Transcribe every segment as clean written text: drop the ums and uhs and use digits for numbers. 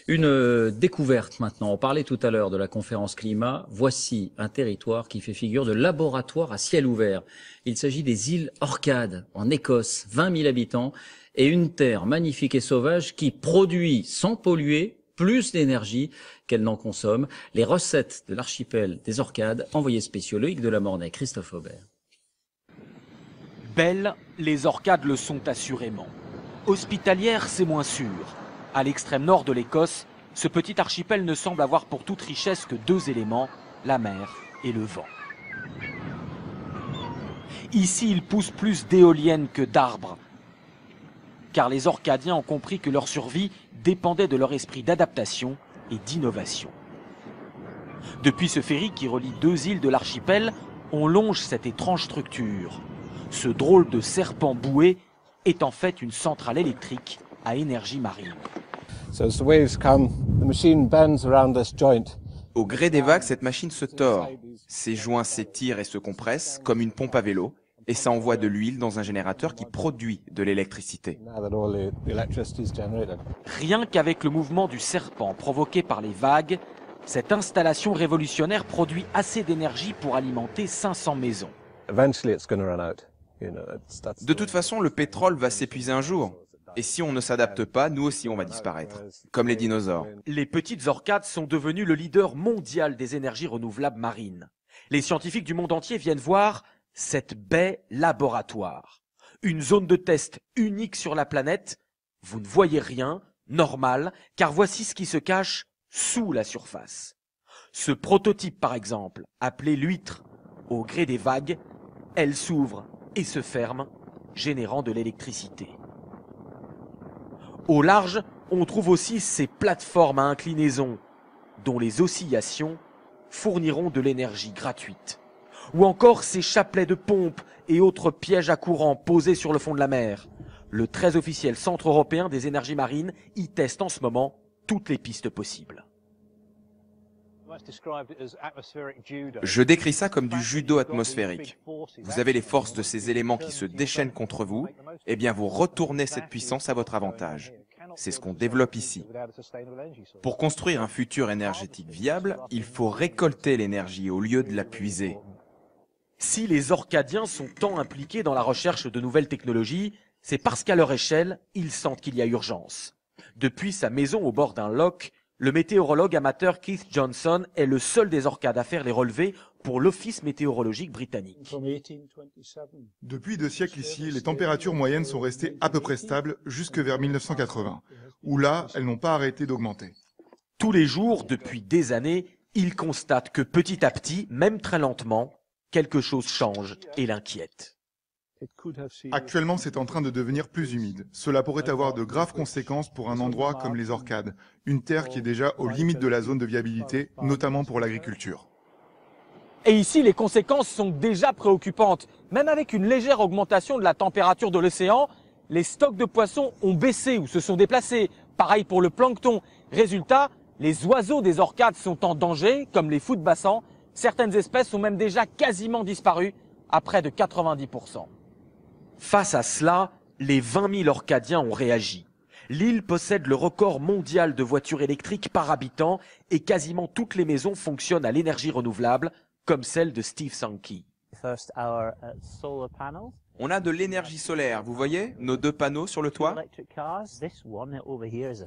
Une découverte maintenant. On parlait tout à l'heure de la conférence climat. Voici un territoire qui fait figure de laboratoire à ciel ouvert. Il s'agit des îles Orcades, en Écosse, 20 000 habitants, et une terre magnifique et sauvage qui produit, sans polluer, plus d'énergie qu'elle n'en consomme. Les recettes de l'archipel des Orcades, envoyé spéciaux Loïc Delamornay, Christophe Aubert. Belles, les Orcades le sont assurément. Hospitalières, c'est moins sûr. À l'extrême nord de l'Écosse, ce petit archipel ne semble avoir pour toute richesse que deux éléments, la mer et le vent. Ici, il pousse plus d'éoliennes que d'arbres, car les Orcadiens ont compris que leur survie dépendait de leur esprit d'adaptation et d'innovation. Depuis ce ferry qui relie deux îles de l'archipel, on longe cette étrange structure. Ce drôle de serpent boué est en fait une centrale électrique à énergie marine. Au gré des vagues, cette machine se tord. Ses joints s'étirent et se compressent comme une pompe à vélo, et ça envoie de l'huile dans un générateur qui produit de l'électricité. Rien qu'avec le mouvement du serpent provoqué par les vagues, cette installation révolutionnaire produit assez d'énergie pour alimenter 500 maisons. De toute façon, le pétrole va s'épuiser un jour. Et si on ne s'adapte pas, nous aussi on va disparaître, comme les dinosaures. Les petites Orcades sont devenues le leader mondial des énergies renouvelables marines. Les scientifiques du monde entier viennent voir cette baie laboratoire. Une zone de test unique sur la planète. Vous ne voyez rien, normal, car voici ce qui se cache sous la surface. Ce prototype par exemple, appelé l'huître, au gré des vagues, elle s'ouvre et se ferme, générant de l'électricité. Au large, on trouve aussi ces plateformes à inclinaison, dont les oscillations fourniront de l'énergie gratuite. Ou encore ces chapelets de pompes et autres pièges à courant posés sur le fond de la mer. Le très officiel Centre européen des énergies marines y teste en ce moment toutes les pistes possibles. Je décris ça comme du judo atmosphérique. Vous avez les forces de ces éléments qui se déchaînent contre vous, et bien vous retournez cette puissance à votre avantage. C'est ce qu'on développe ici. Pour construire un futur énergétique viable, il faut récolter l'énergie au lieu de la puiser. Si les Orcadiens sont tant impliqués dans la recherche de nouvelles technologies, c'est parce qu'à leur échelle, ils sentent qu'il y a urgence. Depuis sa maison au bord d'un loch, le météorologue amateur Keith Johnson est le seul des Orcades à faire les relevés pour l'Office météorologique britannique. Depuis 2 siècles ici, les températures moyennes sont restées à peu près stables jusque vers 1980, où là, elles n'ont pas arrêté d'augmenter. Tous les jours, depuis des années, il constate que petit à petit, même très lentement, quelque chose change et l'inquiète. Actuellement, c'est en train de devenir plus humide. Cela pourrait avoir de graves conséquences pour un endroit comme les Orcades, une terre qui est déjà aux limites de la zone de viabilité, notamment pour l'agriculture. Et ici, les conséquences sont déjà préoccupantes. Même avec une légère augmentation de la température de l'océan, les stocks de poissons ont baissé ou se sont déplacés. Pareil pour le plancton. Résultat, les oiseaux des Orcades sont en danger, comme les footbassans. Certaines espèces ont même déjà quasiment disparu, à près de 90%. Face à cela, les 20 000 Orcadiens ont réagi. L'île possède le record mondial de voitures électriques par habitant et quasiment toutes les maisons fonctionnent à l'énergie renouvelable, comme celle de Steve Sankey. On a de l'énergie solaire, vous voyez, nos 2 panneaux sur le toit.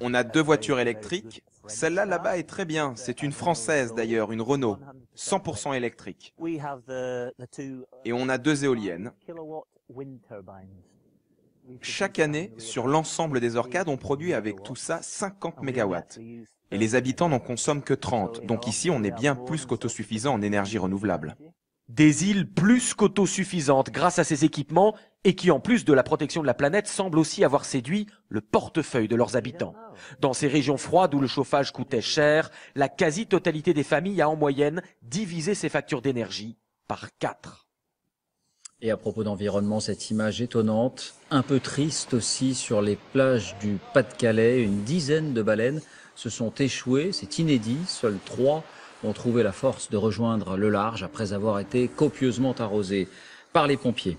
On a 2 voitures électriques. Celle-là, là-bas, est très bien. C'est une française d'ailleurs, une Renault, 100% électrique. Et on a 2 éoliennes. Chaque année, sur l'ensemble des Orcades, on produit avec tout ça 50 mégawatts. Et les habitants n'en consomment que 30. Donc ici, on est bien plus qu'autosuffisant en énergie renouvelable. Des îles plus qu'autosuffisantes grâce à ces équipements et qui, en plus de la protection de la planète, semblent aussi avoir séduit le portefeuille de leurs habitants. Dans ces régions froides où le chauffage coûtait cher, la quasi-totalité des familles a en moyenne divisé ses factures d'énergie par 4. Et à propos d'environnement, cette image étonnante, un peu triste aussi sur les plages du Pas-de-Calais. Une dizaine de baleines se sont échouées, c'est inédit, seules 3 ont trouvé la force de rejoindre le large après avoir été copieusement arrosées par les pompiers.